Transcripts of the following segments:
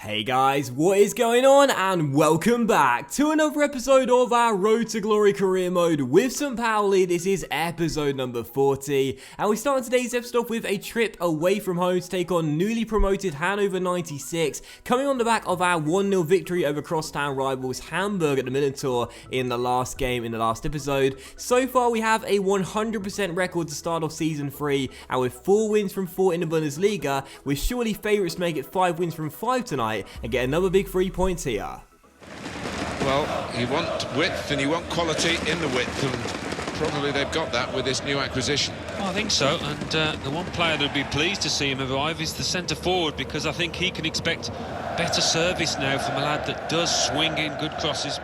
Hey guys, what is going on, and welcome back to another episode of our Road to Glory career mode with St. Pauli. This is episode number 40, and we start today's episode off with a trip away from home to take on newly promoted Hannover 96, coming on the back of our 1-0 victory over crosstown rivals Hamburg at the Minotaur in the last game in the last episode. So far we have a 100% record to start off season 3, and with 4 wins from 4 in the Bundesliga, we're surely favourites to make it 5 wins from 5 tonight and get another big 3 points here. Well, you want width and you want quality in the width, and probably they've got that with this new acquisition. I think so, and the one player that would be pleased to see him arrive is the centre forward, because I think he can expect better service now from a lad that does swing in good crosses.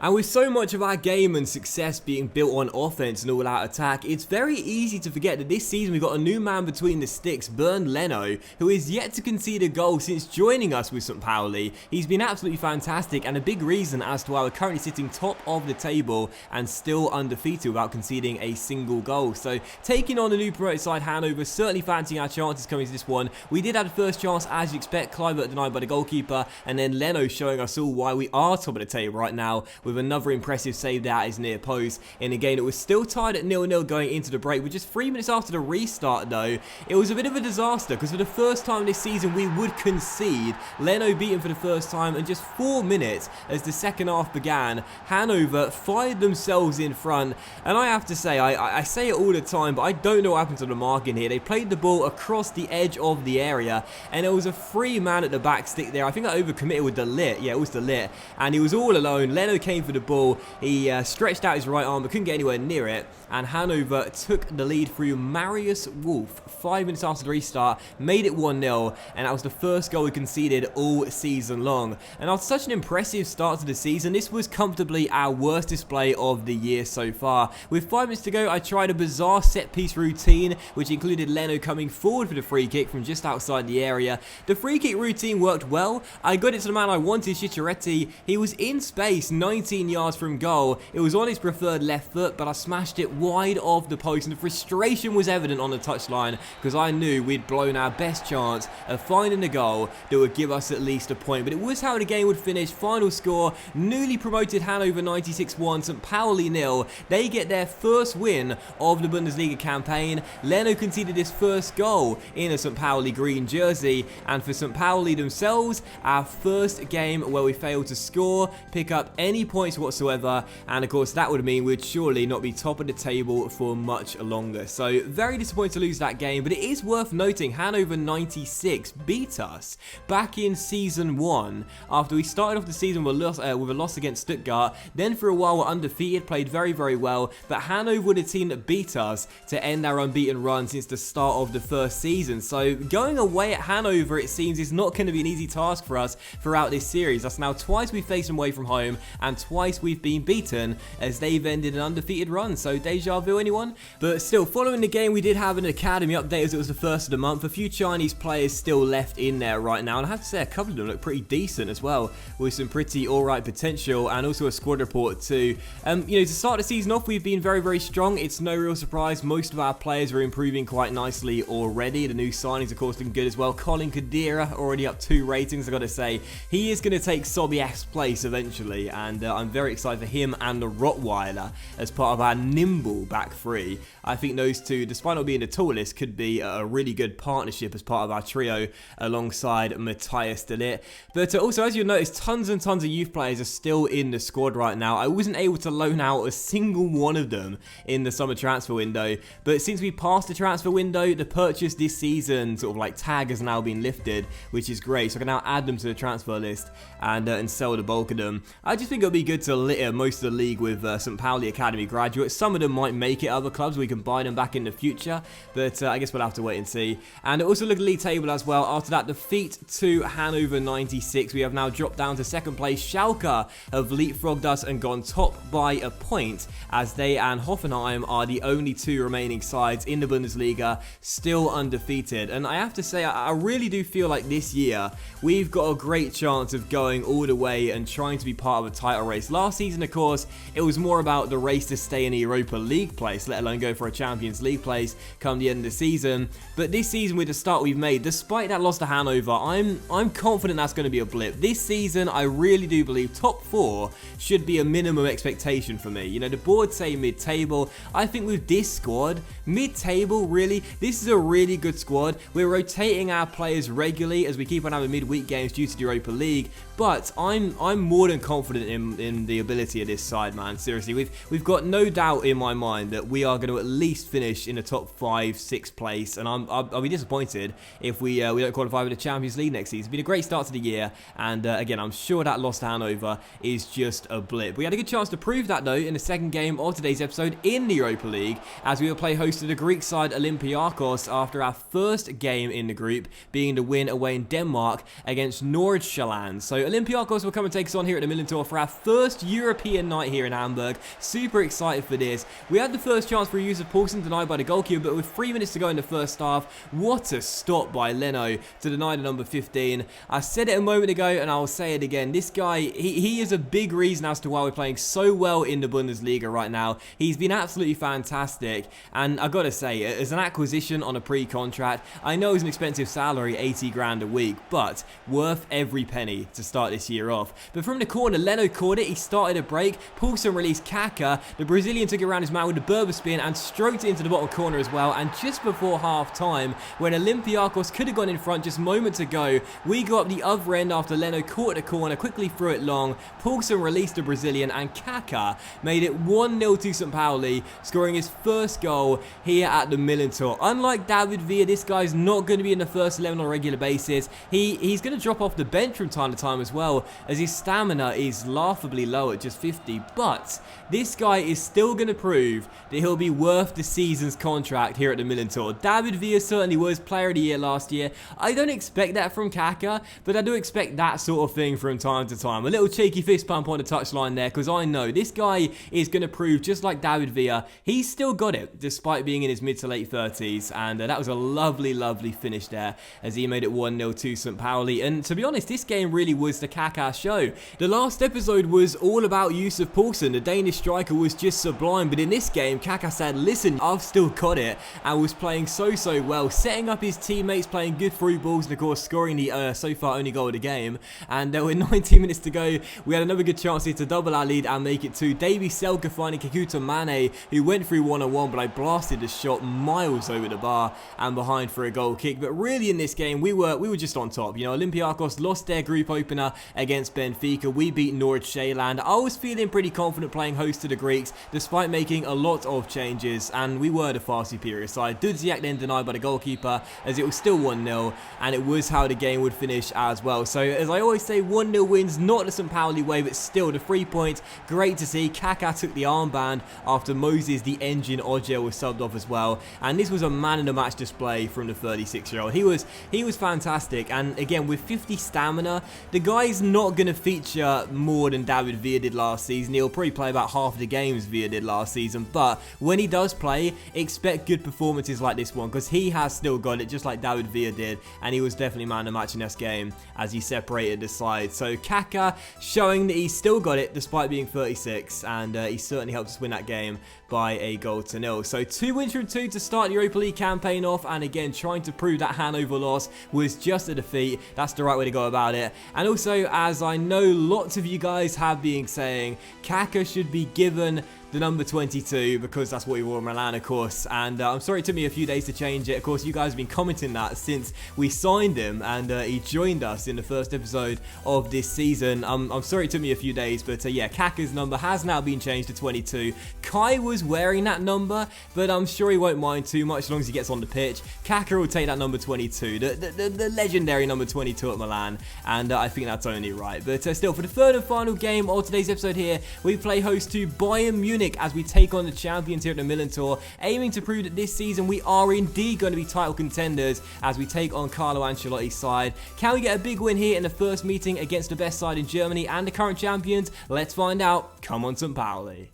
And with so much of our game and success being built on offense and all-out attack, it's very easy to forget that this season we've got a new man between the sticks, Bernd Leno, who is yet to concede a goal since joining us with St. Pauli. He's been absolutely fantastic and a big reason as to why we're currently sitting top of the table and still undefeated without conceding a single goal. So taking on the new promoted side Hannover, certainly fancying our chances coming to this one. We did have the first chance, as you expect, Kluivert denied by the goalkeeper, and then Leno showing us all why we are top of the table right now, with another impressive save there at his near post. In a game that was still tied at 0-0 going into the break, with just 3 minutes after the restart though, it was a bit of a disaster, because for the first time this season we would concede. Leno beaten for the first time, and just 4 minutes as the second half began, Hannover fired themselves in front. And I have to say, I say it all the time, but I don't know what happened to the marking here. They played the ball across the edge of the area, and there was a free man at the back stick there. I think I overcommitted with the lit. Yeah, it was the lit, and he was all alone. Leno came for the ball. He stretched out his right arm but couldn't get anywhere near it, and Hannover took the lead through Marius Wolf 5 minutes after the restart, made it 1-0, and that was the first goal we conceded all season long. And after such an impressive start to the season, this was comfortably our worst display of the year so far. With 5 minutes to go, I tried a bizarre set-piece routine which included Leno coming forward for the free kick from just outside the area. The free kick routine worked well. I got it to the man I wanted, Charities. He was in space 19 yards from goal. It was on his preferred left foot, but I smashed it wide of the post, and the frustration was evident on the touchline, because I knew we'd blown our best chance of finding a goal that would give us at least a point. But it was how the game would finish. Final score, newly promoted Hannover 96 1, St. Pauli 0. They get their first win of the Bundesliga campaign. Leno conceded his first goal in a St. Pauli green jersey, and for St. Pauli themselves, our first game where we failed to score, pick up any points whatsoever, and of course that would mean we'd surely not be top of the table for much longer. So very disappointed to lose that game, but it is worth noting Hannover 96 beat us back in season 1 after we started off the season with a loss against Stuttgart. Then for a while we're undefeated, played very well, but Hannover were the team that beat us to end our unbeaten run since the start of the first season. So going away at Hannover, it seems, is not going to be an easy task for us throughout this series. That's now twice we've faced them away from home, and twice we've been beaten as they've ended an undefeated run. So deja vu, anyone? But still, following the game, we did have an academy update as it was the first of the month. A few Chinese players still left in there right now, and I have to say a couple of them look pretty decent as well, with some pretty alright potential, and also a squad report too. You know, to start the season off, we've been very strong. It's no real surprise. Most of our players are improving quite nicely already. The new signings, of course, looking good as well. Colin Kadira already up 2 ratings. I got to say, he is going to take Sobiak's place eventually, and I'm very excited for him and the Rottweiler as part of our nimble back 3. I think those two, despite not being the tallest, could be a really good partnership as part of our trio alongside Matthias de Ligt. But also, as you'll notice, tons and tons of youth players are still in the squad right now. I wasn't able to loan out a single one of them in the summer transfer window, but since we passed the transfer window, the purchase this season sort of like tag has now been lifted, which is great. So I can now add them to the transfer list and sell the bulk of them. I just think it'll be good to litter most of the league with St. Pauli Academy graduates. Some of them might make it other clubs. We can buy them back in the future, but I guess we'll have to wait and see. And also look at the league table as well. After that defeat to Hannover 96, we have now dropped down to second place. Schalke have leapfrogged us and gone top by a point, as they and Hoffenheim are the only 2 remaining sides in the Bundesliga still undefeated. And I have to say, I really do feel like this year we've got a great chance of going all the way and trying to be part of a title race. Last season, of course, it was more about the race to stay in the Europa League place, let alone go for a Champions League place come the end of the season. But this season, with the start we've made, despite that loss to Hanover, I'm confident that's going to be a blip. This season, I really do believe top 4 should be a minimum expectation for me. You know, the board say mid-table. I think with this squad, mid-table, really, this is a really good squad. We're rotating our players regularly as we keep on having midweek games due to the Europa League, but I'm more than confident in the ability of this side, man. Seriously, we've got no doubt in my mind that we are going to at least finish in the top 5-6 place, and I'll be disappointed if we don't qualify for the Champions League next season. It's been a great start to the year, and again, I'm sure that loss to Hanover is just a blip. We had a good chance to prove that though in the second game of today's episode in the Europa League, as we will play host to the Greek side Olympiacos after our first game in the group being the win away in Denmark against Nordsjælland. So Olympiacos will come and take us on here at the Millentor for our first European night here in Hamburg. Super excited for this. We had the first chance for a use of Poulsen denied by the goalkeeper, but with 3 minutes to go in the first half, what a stop by Leno to deny the number 15. I said it a moment ago and I'll say it again. This guy, he is a big reason as to why we're playing so well in the Bundesliga right now. He's been absolutely fantastic, and I gotta say, as an acquisition on a pre-contract, I know it's an expensive salary, 80 grand a week, but worth every penny to start this year off. But from the corner, Leno caught it, he started a break, Poulsen released Kaka, the Brazilian took it around his man with the Berber spin and stroked it into the bottom corner as well, and just before half time, when Olympiacos could have gone in front just moments ago, we got up the other end after Leno caught the corner, quickly threw it long, Poulsen released the Brazilian, and Kaka made it 1-0 to St. Pauli, scoring his first goal here at the Millentor. Unlike David Villa, this guy's not going to be in the first 11 on a regular basis. He's going to drop off the bench from time to time as well, as his stamina is laughably low at just 50, but this guy is still going to prove that he'll be worth the season's contract here at the Millentor. David Villa certainly was player of the year last year. I don't expect that from Kaka, but I do expect that sort of thing from time to time. A little cheeky fist pump on the touchline there, because I know this guy is going to prove, just like David Villa, he's still got it despite being in his mid to late 30s, and that was a lovely, lovely finish there as he made it 1-0 to St. Pauli. And to be honest, this game really was the Kaka show. The last episode was all about Yusuf Poulsen. The Danish striker was just sublime, but in this game, Kaka said, listen, I've still got it, and was playing so well, setting up his teammates, playing good through balls, and of course scoring the so far only goal of the game. And there were 19 minutes to go. We had another good chance here to double our lead and make it 2. Davy Selke finding Kikuta Mane, who went through one-on-one, but I blasted the shot miles over the bar and behind for a goal kick. But really in this game, we were just on top. You know, Olympiacos lost their group opener against Benfica. We beat Nordsjælland. I was feeling pretty confident playing host to the Greeks, despite making a lot of changes, and we were the far superior side. Dudziak then denied by the goalkeeper, as it was still 1-0, and it was how the game would finish as well. So as I always say, 1-0 wins, not the St. Pauli way, but still the 3 points. Great to see. Kaka took the armband after Moses, the engine Ogier, was subbed off as well, and this was a man in the match display from the 36-year-old. He was fantastic, and again with 50 stamina, the guy's not going to feature more than David Villa did last season. He'll probably play about half the games Villa did last season, but when he does play, expect good performances like this one, because he has still got it just like David Villa did, and he was definitely man of the match in this game as he separated the side. So Kaka showing that he's still got it despite being 36, and he certainly helped us win that game by a goal to nil. So 2 wins from 2 to start the Europa League campaign off, and again trying to prove that Hanover loss was just a defeat. That's the right way to go about it. And also, as I know lots of you guys have been saying, Kaka should be given the number 22 because that's what he wore in Milan, of course, and I'm sorry it took me a few days to change it. Of course, you guys have been commenting that since we signed him and he joined us in the first episode of this season. I'm sorry it took me a few days, but yeah, Kaka's number has now been changed to 22. Kai was wearing that number, but I'm sure he won't mind too much as long as he gets on the pitch. Kaka will take that number 22, the legendary number 22 at Milan, and I think that's only right. But still, for the third and final game of today's episode here, we play host to Bayern Munich as we take on the champions here at the Millentor, aiming to prove that this season we are indeed going to be title contenders as we take on Carlo Ancelotti's side. Can we get a big win here in the first meeting against the best side in Germany and the current champions? Let's find out. Come on, St. Pauli.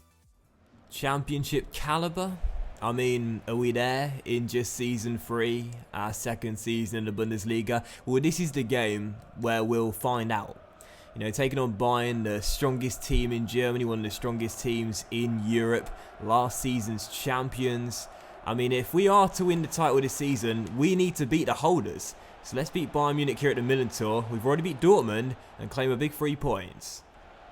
Championship caliber? I mean, are we there in just season 3, our second season in the Bundesliga? Well, this is the game where we'll find out. You know, taking on Bayern, the strongest team in Germany, one of the strongest teams in Europe, last season's champions. I mean, if we are to win the title this season, we need to beat the holders. So let's beat Bayern Munich here at the Milan Tour. We've already beat Dortmund and claim a big 3 points.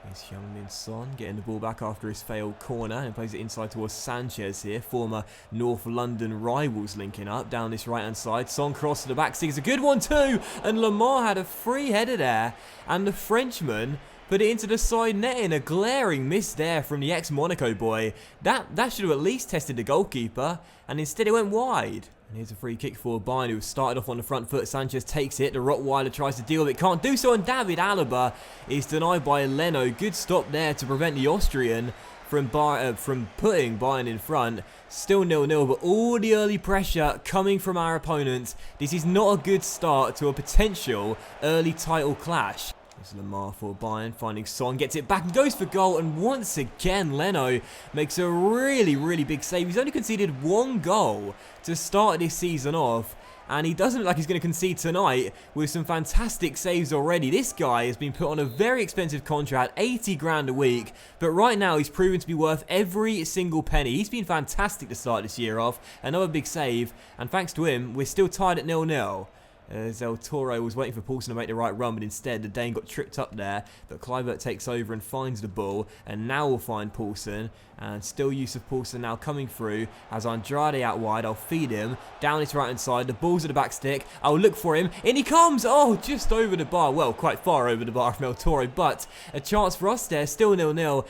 Here's Heung-min Son getting the ball back after his failed corner and plays it inside towards Sanchez here. Former North London rivals linking up down this right-hand side. Son cross to the back. It's a good one too. And Lamar had a free header there. And the Frenchman put it into the side netting. A glaring miss there from the ex-Monaco boy. That should have at least tested the goalkeeper. And instead it went wide. And here's a free kick for Bayern, who started off on the front foot. Sanchez takes it. The Rottweiler tries to deal with it. Can't do so. And David Alaba is denied by Leno. Good stop there to prevent the Austrian from putting Bayern in front. Still 0-0, but all the early pressure coming from our opponents. This is not a good start to a potential early title clash. There's Lamar for Bayern, finding Son, gets it back and goes for goal. And once again, Leno makes a really, really big save. He's only conceded 1 goal to start this season off. And he doesn't look like he's going to concede tonight with some fantastic saves already. This guy has been put on a very expensive contract, 80 grand a week. But right now, he's proven to be worth every single penny. He's been fantastic to start this year off. Another big save. And thanks to him, we're still tied at 0-0. As El Toro was waiting for Poulsen to make the right run, but instead the Dane got tripped up there. But Kluivert takes over and finds the ball, and now we'll find Poulsen. And still use of Poulsen now coming through. Has Andrade out wide. I'll feed him down his right hand side. The ball's at the back stick. I'll look for him. In he comes. Oh, just over the bar. Well, quite far over the bar from El Toro, but a chance for us there. Still 0-0.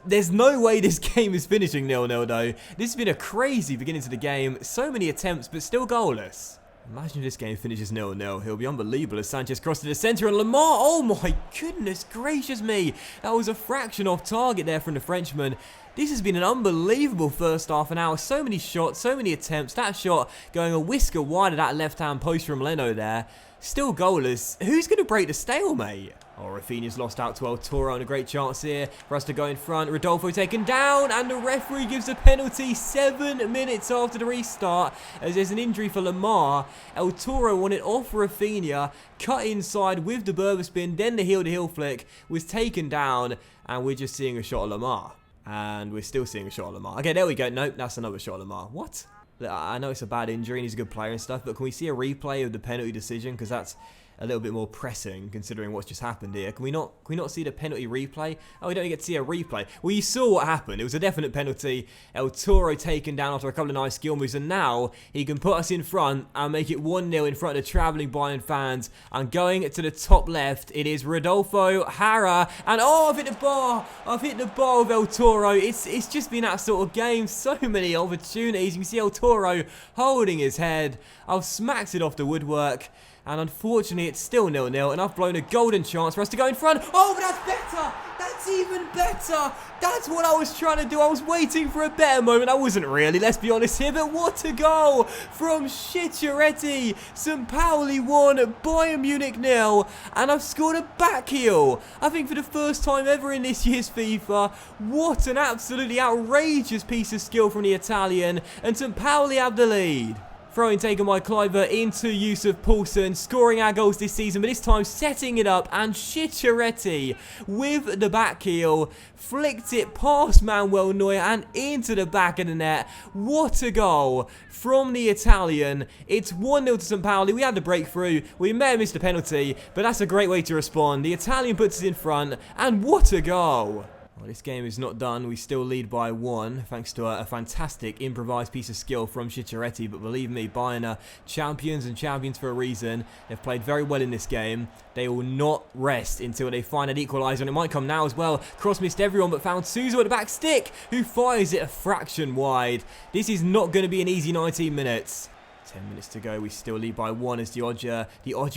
There's no way this game is finishing 0-0 though. This has been a crazy beginning to the game. So many attempts, but still goalless. Imagine if this game finishes 0-0. He'll be unbelievable as Sanchez crosses to the centre and Lamar. Oh my goodness gracious me. That was a fraction off target there from the Frenchman. This has been an unbelievable first half an hour. So many shots, so many attempts. That shot going a whisker wide of that left-hand post from Leno there. Still goalless. Who's going to break the stalemate? Oh, Rafinha's lost out to El Toro and a great chance here for us to go in front. Rodolfo taken down and the referee gives a penalty 7 minutes after the restart as there's an injury for Lamar. El Toro wanted off Rafinha, cut inside with the Berber spin, then the heel-to-heel flick, was taken down, and we're just seeing a shot of Lamar. And we're still seeing a shot of Lamar. Okay, there we go. Nope, that's another shot of Lamar. What? I know it's a bad injury and he's a good player and stuff, but can we see a replay of the penalty decision? Because that's a little bit more pressing considering what's just happened here. Can we not see the penalty replay? Oh, we don't get to see a replay. Well, you saw what happened. It was a definite penalty. El Toro taken down after a couple of nice skill moves, and now he can put us in front and make it 1-0 in front of the travelling Bayern fans. And going to the top left, it is Rodolfo Hara, and oh, I've hit the bar. I've hit the bar with El Toro. It's just been that sort of game. So many opportunities. You can see El Toro holding his head. I've smacked it off the woodwork. And unfortunately, it's still 0-0, and I've blown a golden chance for us to go in front. Oh, but that's better! That's even better! That's what I was trying to do. I was waiting for a better moment. I wasn't really, let's be honest here, but what a goal from Charities. St. Pauli 1, Bayern Munich 0, and I've scored a back heel. I think for the first time ever in this year's FIFA. What an absolutely outrageous piece of skill from the Italian, and St. Pauli have the lead. Throwing taken by Kluivert into use of Poulsen, scoring our goals this season, but this time setting it up, and Charities with the back heel flicked it past Manuel Neuer and into the back of the net. What a goal from the Italian. It's 1-0 to St. Pauli. We had the breakthrough. We may have missed a penalty, but that's a great way to respond. The Italian puts us in front, and what a goal. Well, this game is not done. We still lead by 1 thanks to a fantastic improvised piece of skill from Charities. But believe me, Bayern are champions and champions for a reason. They've played very well in this game. They will not rest until they find an equaliser, and it might come now as well. Cross missed everyone but found Suso at the back stick, who fires it a fraction wide. This is not going to be an easy 19 minutes. 10 minutes to go. We still lead by 1 as the Odger,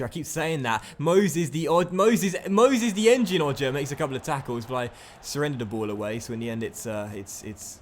I keep saying that. Moses the engine Odger makes a couple of tackles, but I surrendered the ball away. So in the end, it's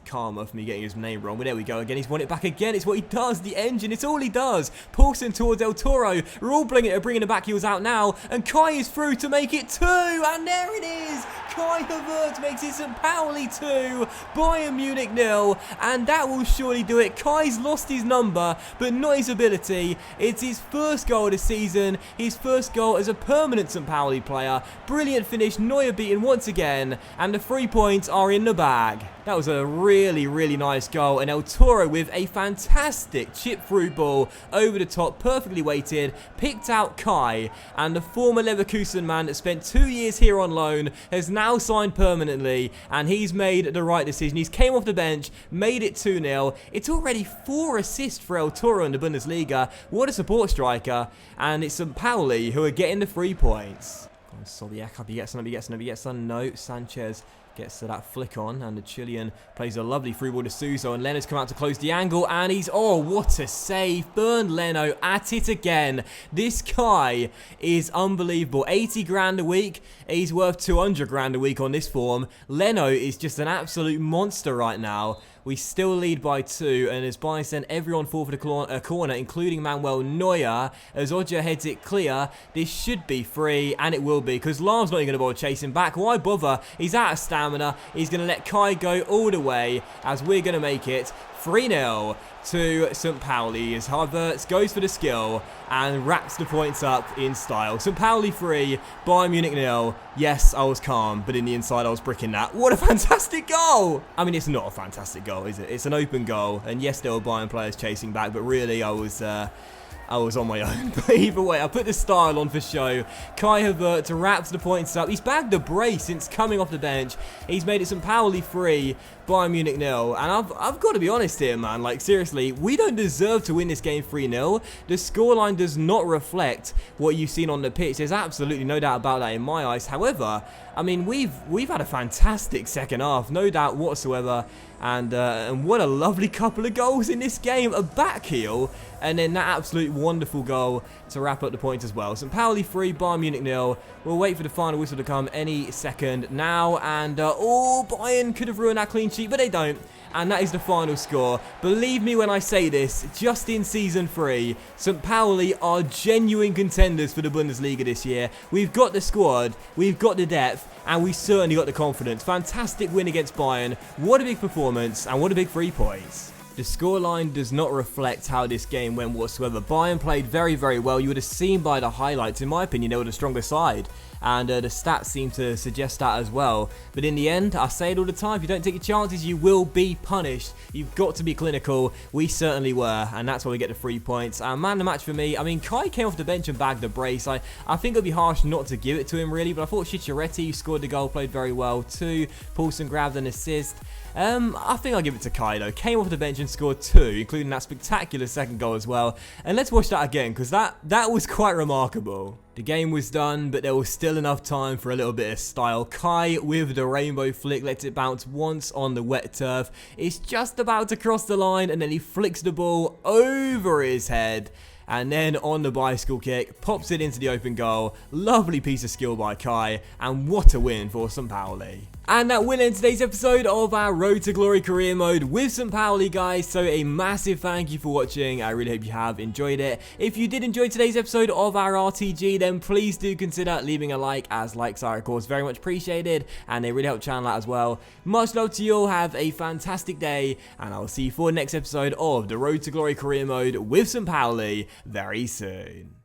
karma for me getting his name wrong. But there we go again. He's won it back again. It's what he does. The engine. It's all he does. Poulsen towards El Toro. We're all bringing the back heels out now, and Kai is through to make it 2, and there it is. Kai Havertz makes it St. Pauli 2, Bayern Munich 0, and that will surely do it. Kai's lost his number, but not his ability. It's his first goal of the season, his first goal as a permanent St. Pauli player. Brilliant finish, Neuer beaten once again, and the 3 points are in the bag. That was a really, really nice goal, and El Toro with a fantastic chip through ball over the top, perfectly weighted, picked out Kai, and the former Leverkusen man that spent 2 years here on loan has now signed permanently, and he's made the right decision. He's came off the bench, made it 2-0. It's already 4 assists for El Toro in the Bundesliga. What a support striker, and it's St. Pauli who are getting the 3 points. Sobiek, he gets some. No, Sanchez gets that flick on, and the Chilean plays a lovely through ball to Suso, and Leno's come out to close the angle, and he's, oh, what a save. Bernd Leno at it again. This guy is unbelievable. 80 grand a week. He's worth 200 grand a week on this form. Leno is just an absolute monster right now. We still lead by 2, and as Bayern send everyone forward for the corner, including Manuel Neuer, as Odja heads it clear, this should be free, and it will be, because Lahm's not even going to bother chasing back. Why bother? He's out of stamina. He's going to let Kai go all the way, as we're going to make it 3-0 to St. Pauli, as Havertz goes for the skill and wraps the points up in style. St. Pauli 3, Bayern Munich 0. Yes, I was calm, but in the inside I was bricking that. What a fantastic goal! I mean, it's not a fantastic goal, is it? It's an open goal, and yes, there were Bayern players chasing back, but really I was on my own. But either way, I put the style on for show. Kai Havertz wraps the points up. He's bagged a brace since coming off the bench. He's made it St. Pauli 3, Bayern Munich 0. And I've got to be honest here, man. Like, seriously, we don't deserve to win this game 3-0. The scoreline does not reflect what you've seen on the pitch. There's absolutely no doubt about that in my eyes. However, I mean, we've had a fantastic second half, no doubt whatsoever. And what a lovely couple of goals in this game. A back heel, and then that absolute wonderful goal to wrap up the points as well. St. Pauli 3, Bayern Munich 0. We'll wait for the final whistle to come any second now. And, oh, Bayern could have ruined that clean sheet, but they don't. And that is the final score. Believe me when I say this, just in Season 3, St. Pauli are genuine contenders for the Bundesliga this year. We've got the squad, we've got the depth, and we certainly got the confidence. Fantastic win against Bayern. What a big performance, and what a big 3 points. The scoreline does not reflect how this game went whatsoever. Bayern played very, very well. You would have seen by the highlights, in my opinion, they were the stronger side. And the stats seem to suggest that as well. But in the end, I say it all the time, if you don't take your chances, you will be punished. You've got to be clinical. We certainly were, and that's why we get the 3 points. And man of the match for me, I mean, Kai came off the bench and bagged the brace. I think it would be harsh not to give it to him, really, but I thought Charities, who scored the goal, played very well too. Paulson grabbed an assist. I think I'll give it to Kai, though. Came off the bench and scored 2, including that spectacular second goal as well. And let's watch that again, because that was quite remarkable. The game was done, but there was still enough time for a little bit of style. Kai, with the rainbow flick, lets it bounce once on the wet turf. It's just about to cross the line, and then he flicks the ball over his head. And then on the bicycle kick, pops it into the open goal. Lovely piece of skill by Kai, and what a win for St. Pauli. And that will end today's episode of our Road to Glory career mode with St. Pauli, guys. So a massive thank you for watching. I really hope you have enjoyed it. If you did enjoy today's episode of our RTG, then please do consider leaving a like, as likes are, of course, very much appreciated. And they really help the channel out as well. Much love to you all. Have a fantastic day. And I'll see you for the next episode of the Road to Glory career mode with St. Pauli very soon.